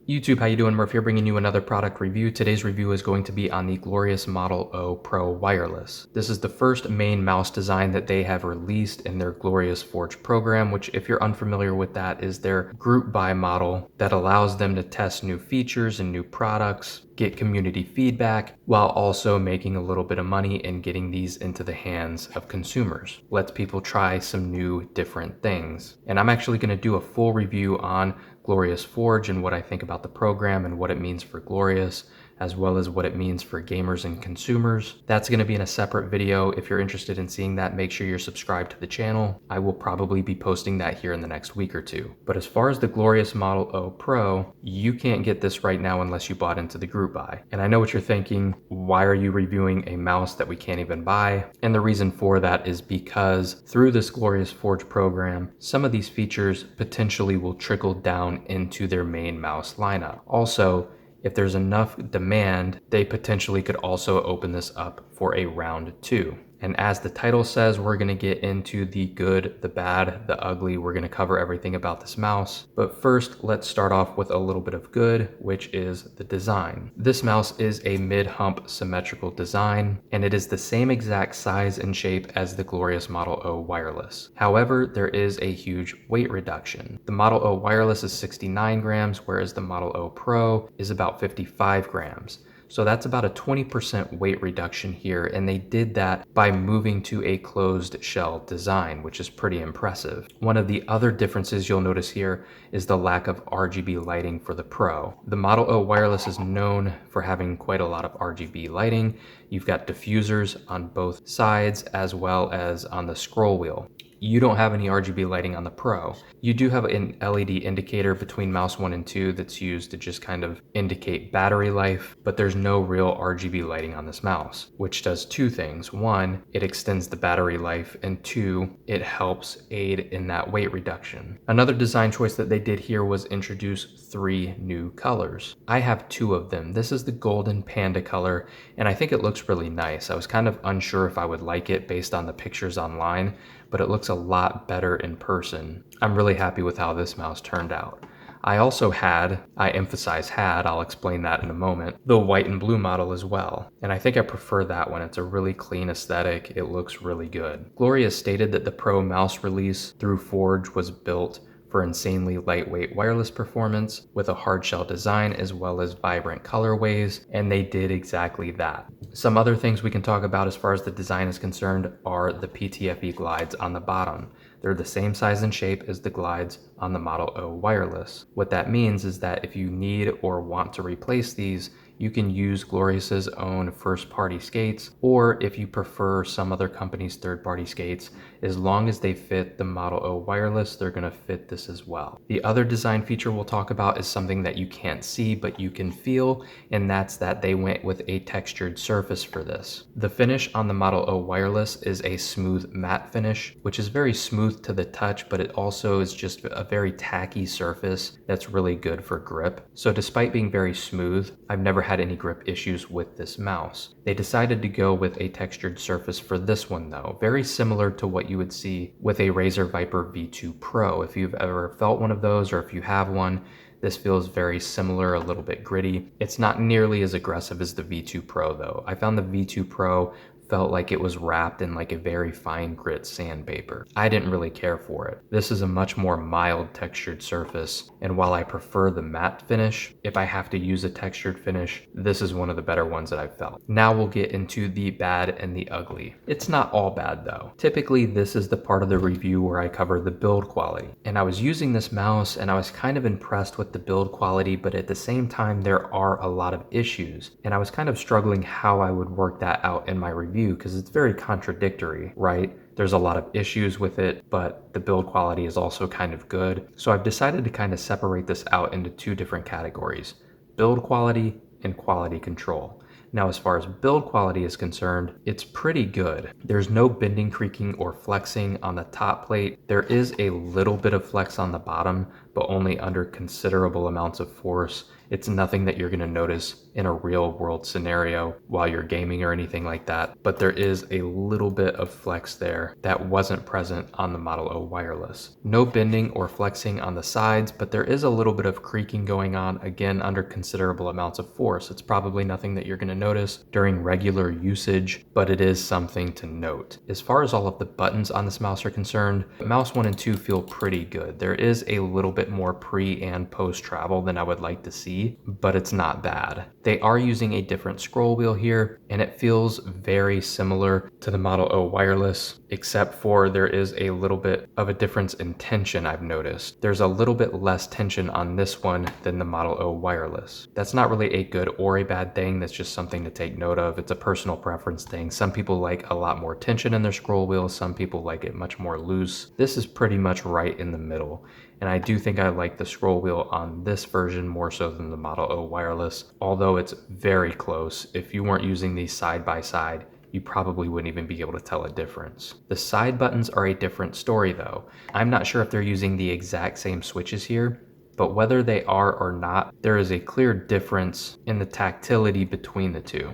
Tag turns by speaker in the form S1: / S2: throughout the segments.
S1: YouTube, how you doing? Murph here, bringing you another product review. Today's review is going to be on the Glorious Model O Pro Wireless. This is the first main mouse design that they have released in their Glorious Forge program, which, if you're unfamiliar with that, is their group buy model that allows them to test new features and new products, get community feedback, while also making a little bit of money and getting these into the hands of consumers. Lets people try some new different things. And I'm actually going to do a full review on Glorious Forge and what I think about the program and what it means for Glorious, as well as what it means for gamers and consumers. That's going to be in a separate video. If you're interested in seeing that, make sure you're subscribed to the channel. I will probably be posting that here in the next week or two. But as far as the Glorious Model O Pro, you can't get this right now unless you bought into the group buy. And I know what you're thinking, why are you reviewing a mouse that we can't even buy? And the reason for that is because through this Glorious Forge program, some of these features potentially will trickle down into their main mouse lineup. Also, if there's enough demand, they potentially could also open this up for a round 2. And as the title says, we're going to get into the good, the bad, the ugly. We're going to cover everything about this mouse. But first, let's start off with a little bit of good, which is the design. This mouse is a mid-hump symmetrical design, and it is the same exact size and shape as the Glorious Model O Wireless. However, there is a huge weight reduction. The Model O Wireless is 69 grams, whereas the Model O Pro is about 55 grams. So that's about a 20% weight reduction here, and they did that by moving to a closed shell design, which is pretty impressive. One of the other differences you'll notice here is the lack of RGB lighting for the Pro. The Model O Wireless is known for having quite a lot of RGB lighting. You've got diffusers on both sides as well as on the scroll wheel. You don't have any RGB lighting on the Pro. You do have an LED indicator between mouse 1 and 2 that's used to just kind of indicate battery life, but there's no real RGB lighting on this mouse, which does two things. One, it extends the battery life, and two, it helps aid in that weight reduction. Another design choice that they did here was introduce 3 new colors. I have 2 of them. This is the golden panda color, and I think it looks really nice. I was kind of unsure if I would like it based on the pictures online, but it looks a lot better in person. I'm really happy with how this mouse turned out. I also had, I emphasize had, I'll explain that in a moment, the white and blue model as well. And I think I prefer that one. It's a really clean aesthetic. It looks really good. Gloria stated that the Pro mouse release through Forge was built for insanely lightweight wireless performance with a hard shell design as well as vibrant colorways, and they did exactly that. Some other things we can talk about as far as the design is concerned are the PTFE glides on the bottom. They're the same size and shape as the glides on the Model O Wireless. What that means is that if you need or want to replace these, you can use Glorious's own first-party skates, or if you prefer some other company's third-party skates, as long as they fit the Model O Wireless, they're gonna fit this as well. The other design feature we'll talk about is something that you can't see, but you can feel, and that's that they went with a textured surface for this. The finish on the Model O Wireless is a smooth matte finish, which is very smooth to the touch, but it also is just a very tacky surface that's really good for grip. So despite being very smooth, I've never had any grip issues with this mouse. They decided to go with a textured surface for this one though, very similar to what you would see with a Razer Viper V2 Pro. If you've ever felt one of those, or if you have one, this feels very similar, a little bit gritty. It's not nearly as aggressive as the V2 Pro though. I found the V2 Pro felt like it was wrapped in like a very fine grit sandpaper. I didn't really care for it. This is a much more mild textured surface, and while I prefer the matte finish, if I have to use a textured finish, this is one of the better ones that I've felt. Now we'll get into the bad and the ugly. It's not all bad though. Typically this is the part of the review where I cover the build quality. And I was using this mouse and I was kind of impressed with the build quality, but at the same time there are a lot of issues. And I was kind of struggling how I would work that out in my review, because it's very contradictory, right? There's a lot of issues with it, but the build quality is also kind of good. So I've decided to kind of separate this out into 2 different categories: build quality and quality control. Now, as far as build quality is concerned, it's pretty good. There's no bending, creaking, or flexing on the top plate. There is a little bit of flex on the bottom, but only under considerable amounts of force. It's nothing that you're going to notice in a real world scenario while you're gaming or anything like that, but there is a little bit of flex there that wasn't present on the Model O wireless. No bending or flexing on the sides, but there is a little bit of creaking going on, again under considerable amounts of force. It's probably nothing that you're going to notice during regular usage, but it is something to note. As far as all of the buttons on this mouse are concerned, mouse 1 and 2 feel pretty good. There is a little bit more pre and post travel than I would like to see, but it's not bad. They are using a different scroll wheel here, and it feels very similar to the Model O wireless, except for there is a little bit of a difference in tension I've noticed. There's a little bit less tension on this one than the Model O wireless. That's not really a good or a bad thing, that's just something to take note of. It's a personal preference thing. Some people like a lot more tension in their scroll wheel, some people like it much more loose. This is pretty much right in the middle. And I do think I like the scroll wheel on this version more so than the Model O wireless, although it's very close. If you weren't using these side by side, you probably wouldn't even be able to tell a difference. The side buttons are a different story though. I'm not sure if they're using the exact same switches here, but whether they are or not, there is a clear difference in the tactility between the two.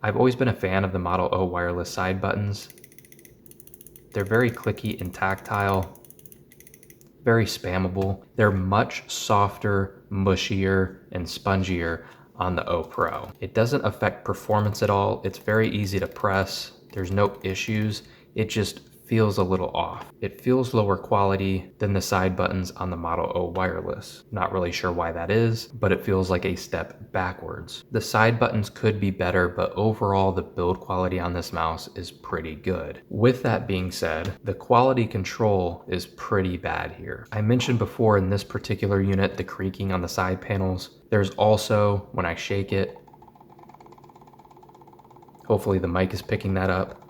S1: I've always been a fan of the Model O wireless side buttons. They're very clicky and tactile, very spammable. They're much softer, mushier, and spongier on the O Pro. It doesn't affect performance at all. It's very easy to press. There's no issues. It just feels a little off. It feels lower quality than the side buttons on the Model O wireless. Not really sure why that is, but it feels like a step backwards. The side buttons could be better, but overall the build quality on this mouse is pretty good. With that being said, the quality control is pretty bad here. I mentioned before in this particular unit the creaking on the side panels. There's also, when I shake it, hopefully the mic is picking that up,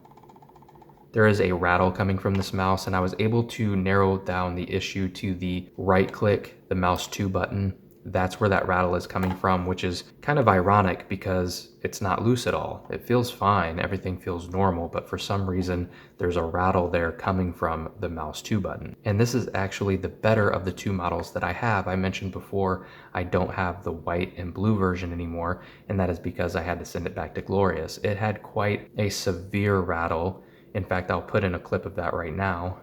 S1: there is a rattle coming from this mouse, and I was able to narrow down the issue to the right click, the mouse 2 button. That's where that rattle is coming from, which is kind of ironic because it's not loose at all. It feels fine, everything feels normal, but for some reason there's a rattle there coming from the mouse 2 button. And this is actually the better of the two models that I have. I mentioned before I don't have the white and blue version anymore, and that is because I had to send it back to Glorious. It had quite a severe rattle. In fact, I'll put in a clip of that right now.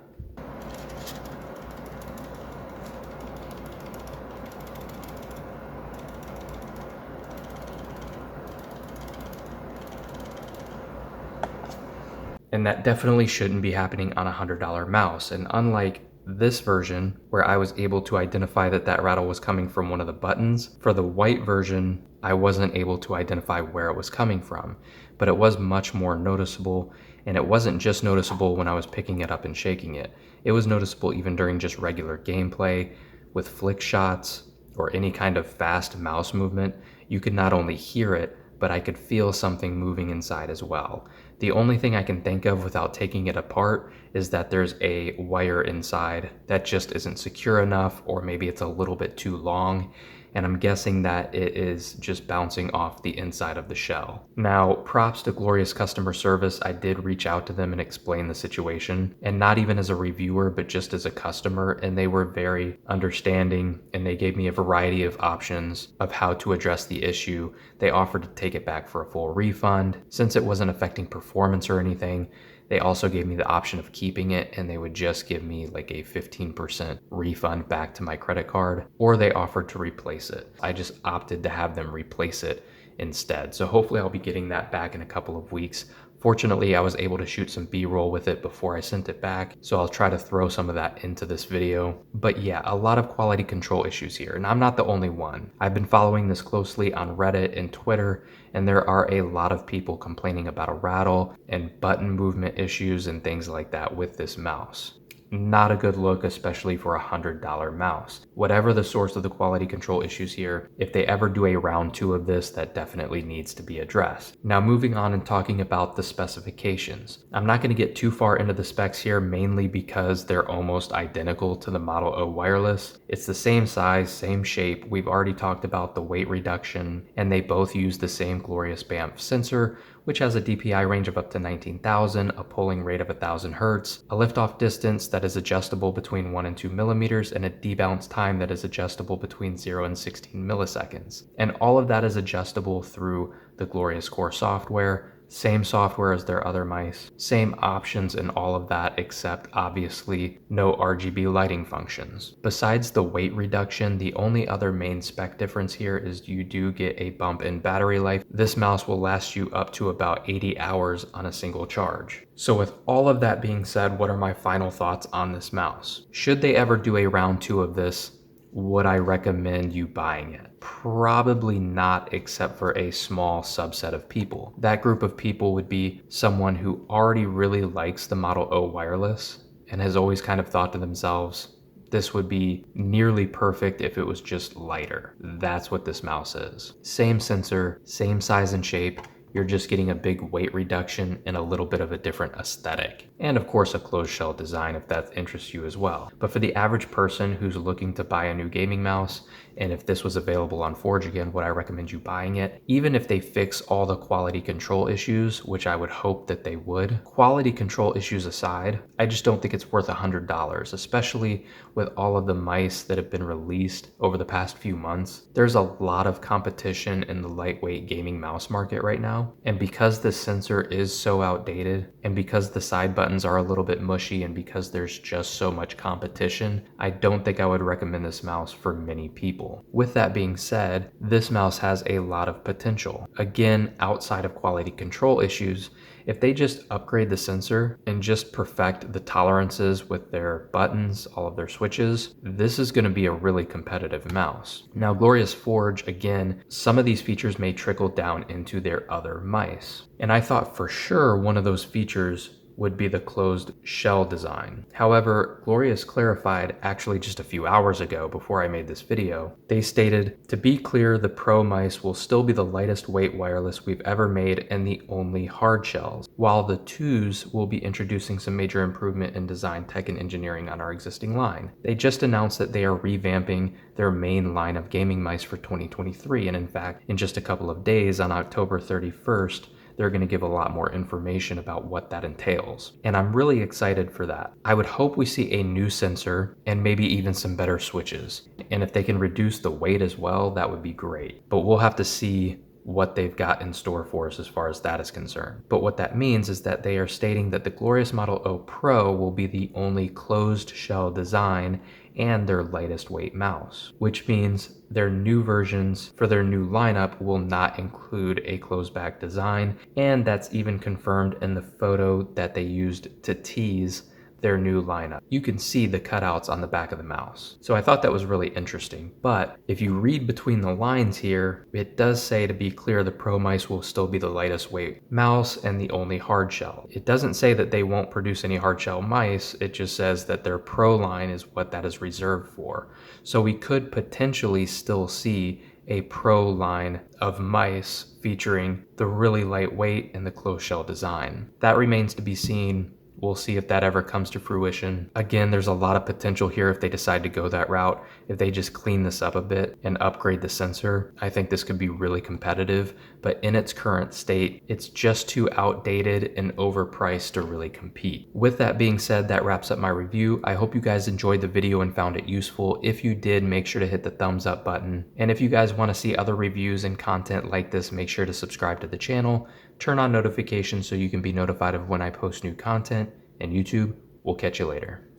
S1: And that definitely shouldn't be happening on a $100 mouse. And unlike this version, where I was able to identify that that rattle was coming from one of the buttons, for the white version, I wasn't able to identify where it was coming from. But it was much more noticeable, and it wasn't just noticeable when I was picking it up and shaking it. It was noticeable even during just regular gameplay, with flick shots, or any kind of fast mouse movement. You could not only hear it, but I could feel something moving inside as well. The only thing I can think of without taking it apart is that there's a wire inside that just isn't secure enough, or maybe it's a little bit too long, and I'm guessing that it is just bouncing off the inside of the shell. Now, props to Glorious customer service. I did reach out to them and explain the situation, and not even as a reviewer, but just as a customer, and they were very understanding, and they gave me a variety of options of how to address the issue. They offered to take it back for a full refund. Since it wasn't affecting performance or anything, they also gave me the option of keeping it, and they would just give me like a 15% refund back to my credit card, or they offered to replace it. I just opted to have them replace it instead. So hopefully I'll be getting that back in a couple of weeks. Fortunately, I was able to shoot some B-roll with it before I sent it back, so I'll try to throw some of that into this video. But yeah, a lot of quality control issues here, and I'm not the only one. I've been following this closely on Reddit and Twitter, and there are a lot of people complaining about a rattle and button movement issues and things like that with this mouse. Not a good look, especially for a $100 mouse. Whatever the source of the quality control issues here, if they ever do a round 2 of this, that definitely needs to be addressed. Now moving on and talking about the specifications. I'm not going to get too far into the specs here, mainly because they're almost identical to the Model O wireless. It's the same size, same shape. We've already talked about the weight reduction, and they both use the same Glorious BAMF sensor, which has a DPI range of up to 19,000, a polling rate of 1,000 Hz, a liftoff distance that is adjustable between 1 and 2 millimeters, and a debounce time that is adjustable between 0 and 16 milliseconds. And all of that is adjustable through the Glorious Core software. Same software as their other mice, same options and all of that, except obviously no RGB lighting functions. Besides the weight reduction, the only other main spec difference here is you do get a bump in battery life. This mouse will last you up to about 80 hours on a single charge. So with all of that being said, what are my final thoughts on this mouse? Should they ever do a round 2 of this, would I recommend you buying it? Probably not, except for a small subset of people. That group of people would be someone who already really likes the Model O wireless and has always kind of thought to themselves, this would be nearly perfect if it was just lighter. That's what this mouse is. Same sensor, same size and shape. You're just getting a big weight reduction and a little bit of a different aesthetic. And of course, a closed shell design if that interests you as well. But for the average person who's looking to buy a new gaming mouse, and if this was available on Forge again, would I recommend you buying it? Even if they fix all the quality control issues, which I would hope that they would, quality control issues aside, I just don't think it's worth $100, especially with all of the mice that have been released over the past few months. There's a lot of competition in the lightweight gaming mouse market right now. And because this sensor is so outdated, and because the side buttons are a little bit mushy, and because there's just so much competition, I don't think I would recommend this mouse for many people. With that being said, this mouse has a lot of potential. Again, outside of quality control issues, if they just upgrade the sensor and just perfect the tolerances with their buttons, all of their switches, this is going to be a really competitive mouse. Now, Glorious Forge, again, some of these features may trickle down into their other mice. And I thought for sure one of those features would be the closed shell design. However, Glorious clarified actually just a few hours ago before I made this video. They stated, to be clear, the Pro mice will still be the lightest weight wireless we've ever made and the only hard shells, while the 2s will be introducing some major improvement in design, tech, and engineering on our existing line. They just announced that they are revamping their main line of gaming mice for 2023, and in fact, in just a couple of days on October 31st, they're going to give a lot more information about what that entails. And I'm really excited for that. I would hope we see a new sensor and maybe even some better switches. And if they can reduce the weight as well, that would be great. But we'll have to see what they've got in store for us as far as that is concerned. But what that means is that they are stating that the Glorious Model O Pro will be the only closed shell design and their lightest weight mouse, which means their new versions for their new lineup will not include a closed back design, and that's even confirmed in the photo that they used to tease their new lineup. You can see the cutouts on the back of the mouse. So I thought that was really interesting. But if you read between the lines here, it does say, to be clear, the Pro mice will still be the lightest weight mouse and the only hard shell. It doesn't say that they won't produce any hard shell mice. It just says that their Pro line is what that is reserved for. So we could potentially still see a Pro line of mice featuring the really lightweight and the closed shell design. That remains to be seen. We'll see if that ever comes to fruition. Again, there's a lot of potential here if they decide to go that route. If they just clean this up a bit and upgrade the sensor, I think this could be really competitive. But in its current state, it's just too outdated and overpriced to really compete. With that being said, that wraps up my review. I hope you guys enjoyed the video and found it useful. If you did, make sure to hit the thumbs up button. And if you guys want to see other reviews and content like this, make sure to subscribe to the channel. Turn on notifications so you can be notified of when I post new content, and YouTube will catch you later.